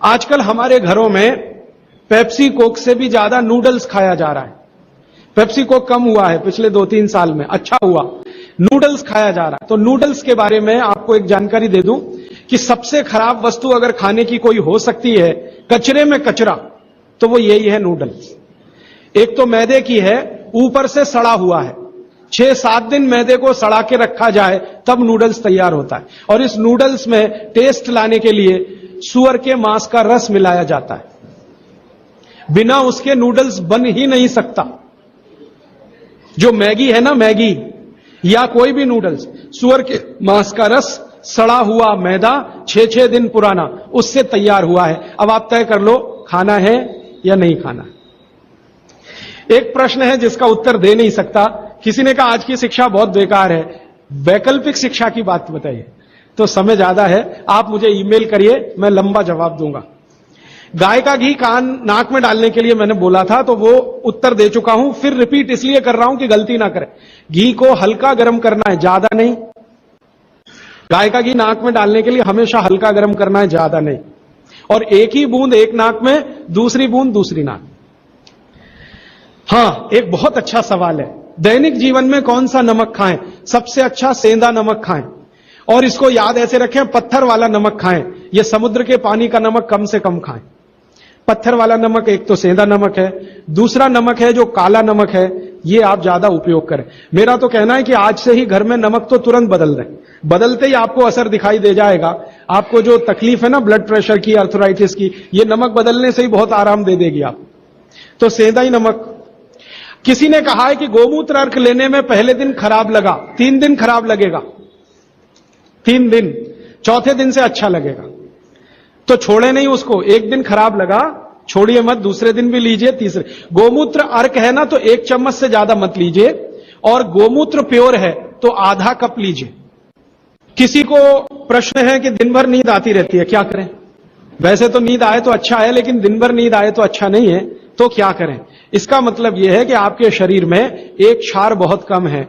आजकल हमारे घरों में पेप्सी कोक से भी ज्यादा नूडल्स खाया जा रहा है। पेप्सी कोक कम हुआ है पिछले 2-3 साल में, अच्छा हुआ, नूडल्स खाया जा रहा है। तो नूडल्स के बारे में आपको एक जानकारी दे दूं कि सबसे खराब वस्तु अगर खाने की कोई हो सकती है, कचरे में कचरा, तो वो यही है नूडल्स। एक तो मैदे की है, ऊपर से सड़ा हुआ है। 6-7 दिन मैदे को सड़ा के रखा जाए तब नूडल्स तैयार होता है। और इस नूडल्स में टेस्ट लाने के लिए सूअर के मांस का रस मिलाया जाता है। बिना उसके नूडल्स बन ही नहीं सकता। जो मैगी है ना, मैगी या कोई भी नूडल्स, सूअर के मांस का रस, सड़ा हुआ मैदा, 6-6 दिन पुराना, उससे तैयार हुआ है। अब आप तय कर लो खाना है या नहीं खाना। एक प्रश्न है जिसका उत्तर दे नहीं सकता। किसी ने कहा आज की शिक्षा बहुत बेकार है, वैकल्पिक शिक्षा की बात बताइए। तो समय ज्यादा है, आप मुझे ईमेल करिए, मैं लंबा जवाब दूंगा। गाय का घी कान नाक में डालने के लिए मैंने बोला था, तो वो उत्तर दे चुका हूं, फिर रिपीट इसलिए कर रहा हूं कि गलती ना करें। घी को हल्का गर्म करना है, ज्यादा नहीं। गाय का घी नाक में डालने के लिए हमेशा हल्का गर्म करना है, ज्यादा नहीं। और एक ही बूंद एक नाक में, दूसरी बूंद दूसरी नाक। हां, एक बहुत अच्छा सवाल है, दैनिक जीवन में कौन सा नमक खाएं? सबसे अच्छा सेंधा नमक खाएं। और इसको याद ऐसे रखें, पत्थर वाला नमक खाएं। यह समुद्र के पानी का नमक कम से कम खाएं। पत्थर वाला नमक एक तो सेंधा नमक है, दूसरा नमक है जो काला नमक है, ये आप ज्यादा उपयोग करें। मेरा तो कहना है कि आज से ही घर में नमक तो तुरंत बदल दें। बदलते ही आपको असर दिखाई दे जाएगा। आपको जो तकलीफ है ना ब्लड प्रेशर की, आर्थराइटिस की, ये नमक बदलने से ही बहुत आराम दे देगी आप। तो सेंधा ही नमक। किसी ने कहा है कि गोमूत्र अर्क लेने में पहले दिन खराब लगा, 3 दिन खराब लगेगा, 3 दिन, चौथे दिन से अच्छा लगेगा। तो छोड़े नहीं उसको, एक दिन खराब लगा छोड़िए मत, दूसरे दिन भी लीजिए, तीसरे। गोमूत्र अर्क है ना, तो 1 चम्मच से ज्यादा मत लीजिए। और गोमूत्र प्योर है तो आधा कप लीजिए। किसी को प्रश्न है कि दिन भर नींद आती रहती है, क्या करें? वैसे तो नींद आए तो अच्छा है, लेकिन दिन भर नींद आए तो अच्छा नहीं है, तो क्या करें? इसका मतलब यह है कि आपके शरीर में एक क्षार बहुत कम है,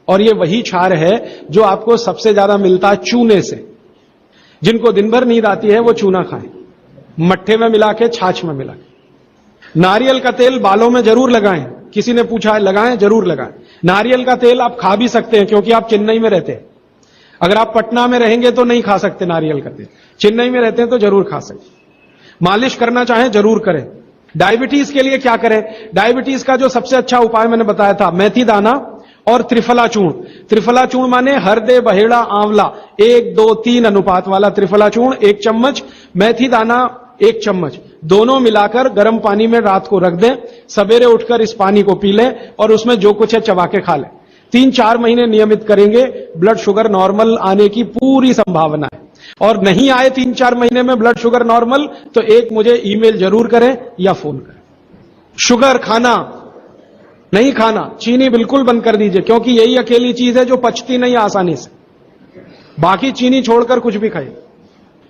और यह वही क्षार है जो आपको सबसे ज्यादा मिलता है चूने से। जिनको दिन भर नींद आती है वो चूना खाएं, मट्ठे में मिला के, छाछ में मिला के। नारियल का तेल बालों में जरूर लगाएं। किसी ने पूछा है, लगाएं? जरूर लगाएं। नारियल का तेल आप खा भी सकते हैं, क्योंकि आप चेन्नई में रहते हैं। अगर आप पटना में रहेंगे तो नहीं खा सकते नारियल का तेल, चेन्नई में रहते हैं तो जरूर खा सकते। मालिश करना चाहें जरूर करें। डायबिटीज के लिए क्या करें? डायबिटीज का जो सबसे अच्छा उपाय मैंने बताया था, मेथी दाना और त्रिफला चूर्ण। त्रिफला चूर्ण माने हरदे, बहेड़ा, आंवला, 1, 2, 3 अनुपात वाला त्रिफला चूर्ण 1 चम्मच, मेथी दाना 1 चम्मच, दोनों मिलाकर गर्म पानी में रात को रख दें। सवेरे उठकर इस पानी को पी लें और उसमें जो कुछ है चबा के खा लें। 3-4 महीने नियमित करेंगे, ब्लड शुगर नॉर्मल आने की पूरी संभावना है। और नहीं आए 3-4 महीने में ब्लड शुगर नॉर्मल, तो एक मुझे ईमेल जरूर करें या फोन करें। शुगर खाना नहीं खाना, चीनी बिल्कुल बंद कर दीजिए, क्योंकि यही अकेली चीज है जो पचती नहीं आसानी से। बाकी चीनी छोड़कर कुछ भी खाइए।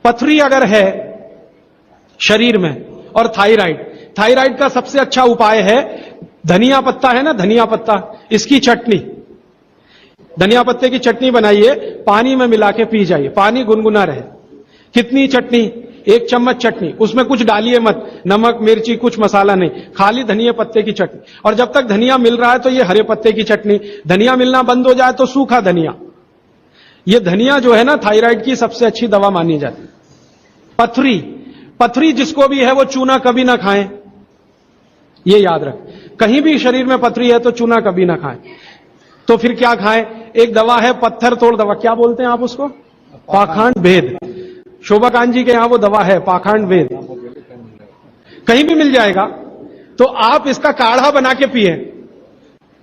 पथरी अगर है शरीर में, और थायराइड, थायराइड का सबसे अच्छा उपाय है धनिया पत्ता है ना, धनिया पत्ता, इसकी चटनी, धनिया पत्ते की चटनी बनाइए, पानी में मिला के पी जाइए, पानी गुनगुना रहे। कितनी चटनी? 1 चम्मच चटनी, उसमें कुछ डालिए मत, नमक मिर्ची कुछ मसाला नहीं, खाली धनिया पत्ते की चटनी। और जब तक धनिया मिल रहा है तो ये हरे पत्ते की चटनी, धनिया मिलना बंद हो जाए तो सूखा धनिया। ये धनिया जो है ना, थायराइड की सबसे अच्छी दवा मानी जाती है। पथरी, पथरी जिसको भी है वो चूना कभी ना खाएं, ये याद रख। कहीं भी शरीर में पथरी है तो चूना कभी ना खाएं। तो फिर क्या खाएं? एक दवा है पत्थर तोड़ दवा, क्या बोलते हैं आप उसको? पाखंड भेद। शोभाकांत जी के यहां वो दवा है, पाखंड भेद, कहीं भी मिल जाएगा। तो आप इसका काढ़ा बना के पिए।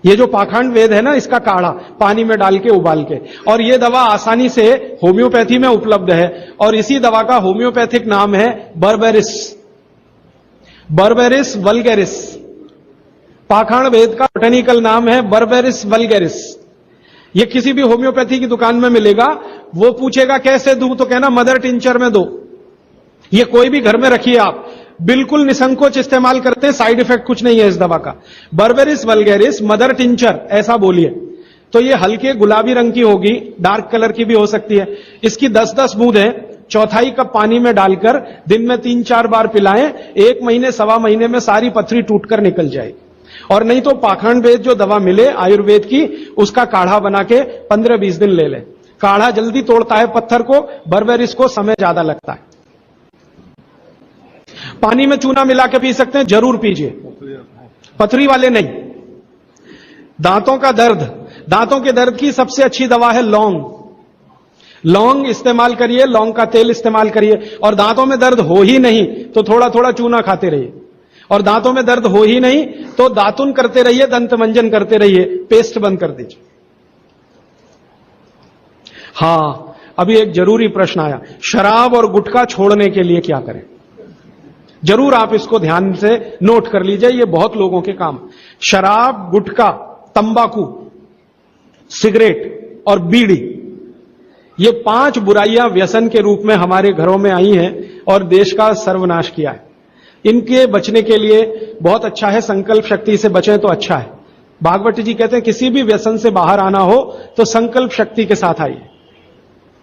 ये जो पाखंड वेद है ना, इसका काढ़ा पानी में डाल के उबाल के। और ये दवा आसानी से होम्योपैथी में उपलब्ध है, और इसी दवा का होम्योपैथिक नाम है बर्बेरिस, बर्बेरिस वल्गेरिस। पाखंड वेद का बोटेनिकल नाम है बर्बेरिस वल्गेरिस। ये किसी भी होम्योपैथी की दुकान में मिलेगा। वो पूछेगा कैसे दूं, तो कहना मदर टिंचर में दो। ये कोई भी घर में रखिए आप, बिल्कुल निसंकोच इस्तेमाल करते हैं, साइड इफेक्ट कुछ नहीं है इस दवा का। बर्बेरिस वल्गेरिस मदर टिंचर ऐसा बोलिए तो ये हल्के गुलाबी रंग की होगी, डार्क कलर की भी हो सकती है। इसकी 10-10 बूंदें चौथाई कप पानी में डालकर दिन में 3-4 बार पिलाएं, 1 महीने 1.25 महीने में सारी पथरी टूटकर निकल जाएगी। और नहीं तो पाखंड वेद जो दवा मिले आयुर्वेद की, उसका काढ़ा बना के 15-20 दिन ले लें। काढ़ा जल्दी तोड़ता है पत्थर को, बर्बेरिस को समय ज्यादा लगता है। पानी में चूना मिला के पी सकते हैं, जरूर पीजिए, पथरी वाले नहीं। दांतों का दर्द, दांतों के दर्द की सबसे अच्छी दवा है लौंग। लौंग इस्तेमाल करिए, लौंग का तेल इस्तेमाल करिए। और दांतों में दर्द हो ही नहीं तो थोड़ा थोड़ा चूना खाते रहिए। और दांतों में दर्द हो ही नहीं तो दातुन करते रहिए, दंत मंजन करते रहिए, पेस्ट बंद कर दीजिए। हां, अभी एक जरूरी प्रश्न आया, शराब और गुटखा छोड़ने के लिए क्या करें? जरूर आप इसको ध्यान से नोट कर लीजिए, ये बहुत लोगों के काम। शराब, गुटखा, तंबाकू, सिगरेट और बीड़ी, ये 5 बुराइयां व्यसन के रूप में हमारे घरों में आई हैं और देश का सर्वनाश किया है। इनके बचने के लिए बहुत अच्छा है, संकल्प शक्ति से बचें तो अच्छा है। भागवत जी कहते हैं किसी भी व्यसन से बाहर आना हो तो संकल्प शक्ति के साथ आइए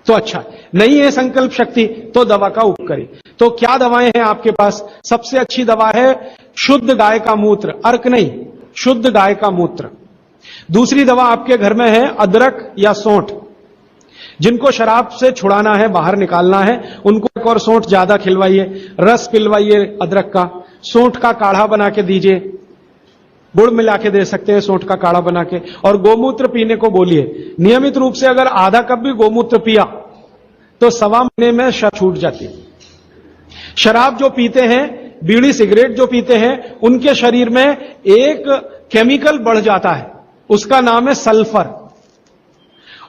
तो अच्छा है। नहीं है संकल्प शक्ति तो दवा का उपयोग करिए। तो क्या दवाएं हैं आपके पास? सबसे अच्छी दवा है शुद्ध गाय का मूत्र, अर्क नहीं, शुद्ध गाय का मूत्र। दूसरी दवा आपके घर में है अदरक या सौंठ। जिनको शराब से छुड़ाना है, बाहर निकालना है, उनको एक और सौंठ ज्यादा खिलवाइए, रस पिलवाइए अदरक का, सौंठ का काढ़ा बना के दीजिए, गुड़ मिला के दे सकते हैं सौंठ का काढ़ा बना के। और गोमूत्र पीने को बोलिए। नियमित रूप से अगर आधा कप भी गोमूत्र पिया तो 1.25 महीने में शराब छूट जाती है। शराब जो पीते हैं, बीड़ी सिगरेट जो पीते हैं, उनके शरीर में एक केमिकल बढ़ जाता है, उसका नाम है सल्फर।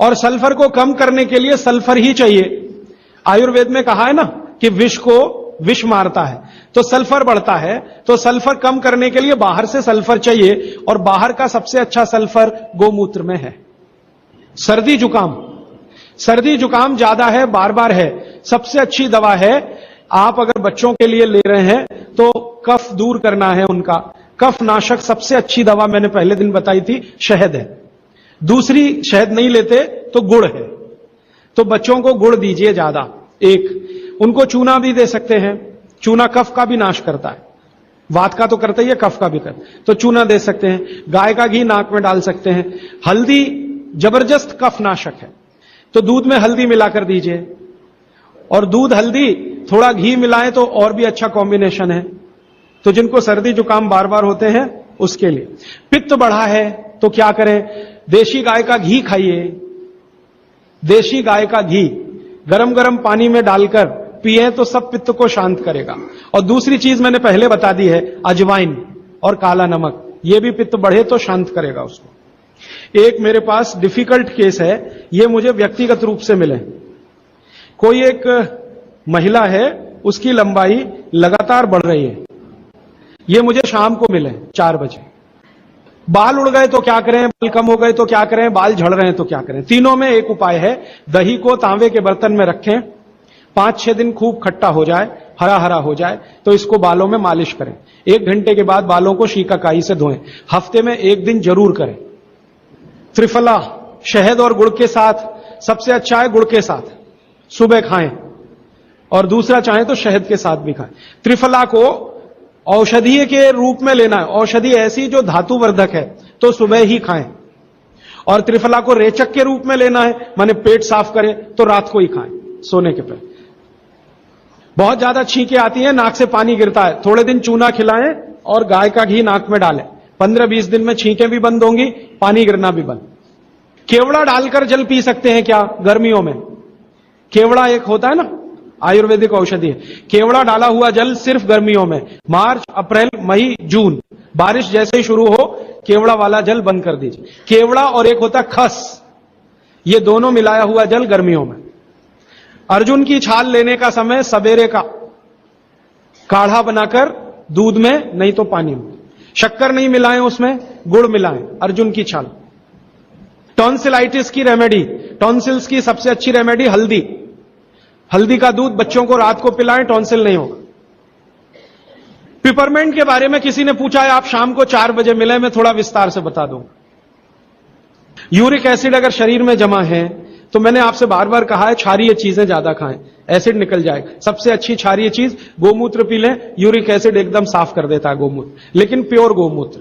और सल्फर को कम करने के लिए सल्फर ही चाहिए। आयुर्वेद में कहा है ना कि विष को विष मारता है, तो सल्फर बढ़ता है। तो सल्फर कम करने के लिए बाहर से सल्फर चाहिए, और बाहर का सबसे अच्छा सल्फर गोमूत्र में है। सर्दी जुकाम, सर्दी जुकाम ज्यादा है, बार बार है, सबसे अच्छी दवा है। आप अगर बच्चों के लिए ले रहे हैं तो कफ दूर करना है उनका, कफ नाशक सबसे अच्छी दवा मैंने पहले दिन बताई थी, शहद है। दूसरी शहद नहीं लेते तो गुड़ है, तो बच्चों को गुड़ दीजिए ज्यादा। एक उनको चूना भी दे सकते हैं, चूना कफ का भी नाश करता है, वात का तो करता ही है, कफ का भी करता है, तो चूना दे सकते हैं। गाय का घी नाक में डाल सकते हैं। हल्दी जबरदस्त कफ नाशक है, तो दूध में हल्दी मिलाकर दीजिए। और दूध हल्दी थोड़ा घी मिलाएं तो और भी अच्छा कॉम्बिनेशन है। तो जिनको सर्दी जुकाम बार बार होते हैं उसके लिए। पित्त बढ़ा है तो क्या करें? देशी गाय का घी खाइए। देशी गाय का घी गरम गरम पानी में डालकर पिए तो सब पित्त को शांत करेगा। और दूसरी चीज मैंने पहले बता दी है, अजवाइन और काला नमक, यह भी पित्त बढ़े तो शांत करेगा उसको। एक मेरे पास डिफिकल्ट केस है, ये मुझे व्यक्तिगत रूप से मिले। कोई एक महिला है, उसकी लंबाई लगातार बढ़ रही है, ये मुझे शाम को मिले 4 बजे। बाल उड़ गए तो क्या करें, बाल कम हो गए तो क्या करें, बाल झड़ रहे हैं तो क्या करें? तीनों में एक उपाय है, दही को तांबे के बर्तन में रखें, 5-6 दिन खूब खट्टा हो जाए, हरा हरा हो जाए तो इसको बालों में मालिश करें। 1 घंटे के बाद बालों को शीकाकाई से धोएं। हफ्ते में 1 दिन जरूर करें। त्रिफला शहद और गुड़ के साथ, सबसे अच्छा है गुड़ के साथ, सुबह खाएं, और दूसरा चाहें तो शहद के साथ भी खाएं। त्रिफला को औषधीय के रूप में लेना है, औषधि ऐसी जो धातुवर्धक है, तो सुबह ही खाएं। और त्रिफला को रेचक के रूप में लेना है, माने पेट साफ करे, तो रात को ही खाएं सोने के पहले। बहुत ज्यादा छींकें आती हैं, नाक से पानी गिरता है, थोड़े दिन चूना खिलाएं और गाय का घी नाक में डालें। 15-20 दिन में छींकें भी बंद होंगी, पानी गिरना भी बंद। केवड़ा डालकर जल पी सकते हैं क्या गर्मियों में? केवड़ा एक होता है ना, आयुर्वेदिक औषधि है। केवड़ा डाला हुआ जल सिर्फ गर्मियों में, मार्च, अप्रैल, मई, जून, बारिश जैसे ही शुरू हो केवड़ा वाला जल बंद कर दीजिए। केवड़ा और एक होता खस, ये दोनों मिलाया हुआ जल गर्मियों में। अर्जुन की छाल लेने का समय सवेरे का, काढ़ा बनाकर दूध में नहीं तो पानी में, शक्कर नहीं मिलाएं उसमें, गुड़ मिलाएं, अर्जुन की छाल। टॉन्सिलाइटिस की रेमेडी, टॉन्सिल्स की सबसे अच्छी रेमेडी हल्दी, हल्दी का दूध बच्चों को रात को पिलाएं, टॉन्सिल नहीं होगा। पिपरमेंट के बारे में किसी ने पूछा है, आप शाम को 4 बजे मिले, मैं थोड़ा विस्तार से बता दूं। यूरिक एसिड अगर शरीर में जमा है तो मैंने आपसे बार बार कहा है क्षारीय चीजें ज्यादा खाएं, एसिड निकल जाएगा। सबसे अच्छी क्षारीय चीज गोमूत्र पी लें, यूरिक एसिड एकदम साफ कर देता है गोमूत्र, लेकिन प्योर गोमूत्र।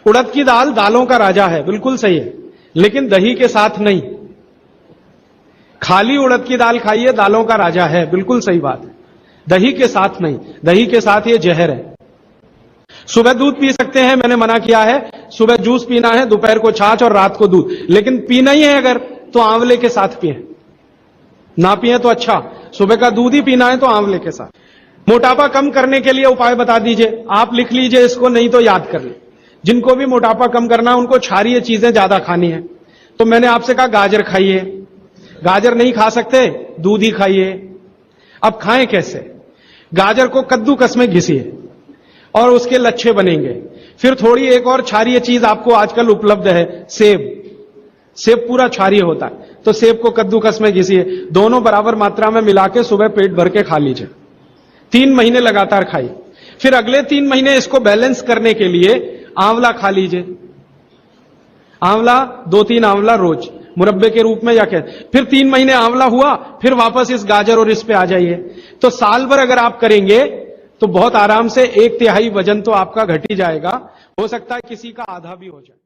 उड़द की दाल दालों का राजा है, बिल्कुल सही है, लेकिन दही के साथ नहीं। खाली उड़द की दाल खाइए, दालों का राजा है, बिल्कुल सही बात है, दही के साथ नहीं। दही के साथ ये जहर है। सुबह दूध पी सकते हैं, मैंने मना किया है, सुबह जूस पीना है, दोपहर को छाछ और रात को दूध, लेकिन पीना ही है अगर तो आंवले के साथ पिए, ना पिए तो अच्छा, सुबह का दूध ही पीना है तो आंवले के साथ। मोटापा कम करने के लिए उपाय बता दीजिए, आप लिख लीजिए इसको, नहीं तो याद कर लीजिए। जिनको भी मोटापा कम करना है उनको क्षारीय चीजें ज्यादा खानी है। तो मैंने आपसे कहा गाजर खाइए, गाजर नहीं खा सकते, दूध ही खाइए। अब खाएं कैसे? गाजर को कद्दूकस में घिसिए और उसके लच्छे बनेंगे। फिर थोड़ी एक और क्षारीय चीज आपको आजकल उपलब्ध है, सेब। सेब पूरा क्षारीय होता है, तो सेब को कद्दूकस में घिसिए, दोनों बराबर मात्रा में मिला के सुबह पेट भर के खा लीजिए। 3 महीने लगातार खाइए। फिर अगले 3 महीने इसको बैलेंस करने के लिए आंवला खा लीजिए। आंवला 2-3 आंवला रोज मुरब्बे के रूप में, या क्या। फिर 3 महीने आंवला हुआ, फिर वापस इस गाजर और इस पे आ जाइए। तो साल भर अगर आप करेंगे तो बहुत आराम से 1/3 वजन तो आपका घट ही जाएगा। हो सकता है किसी का आधा भी हो जाए।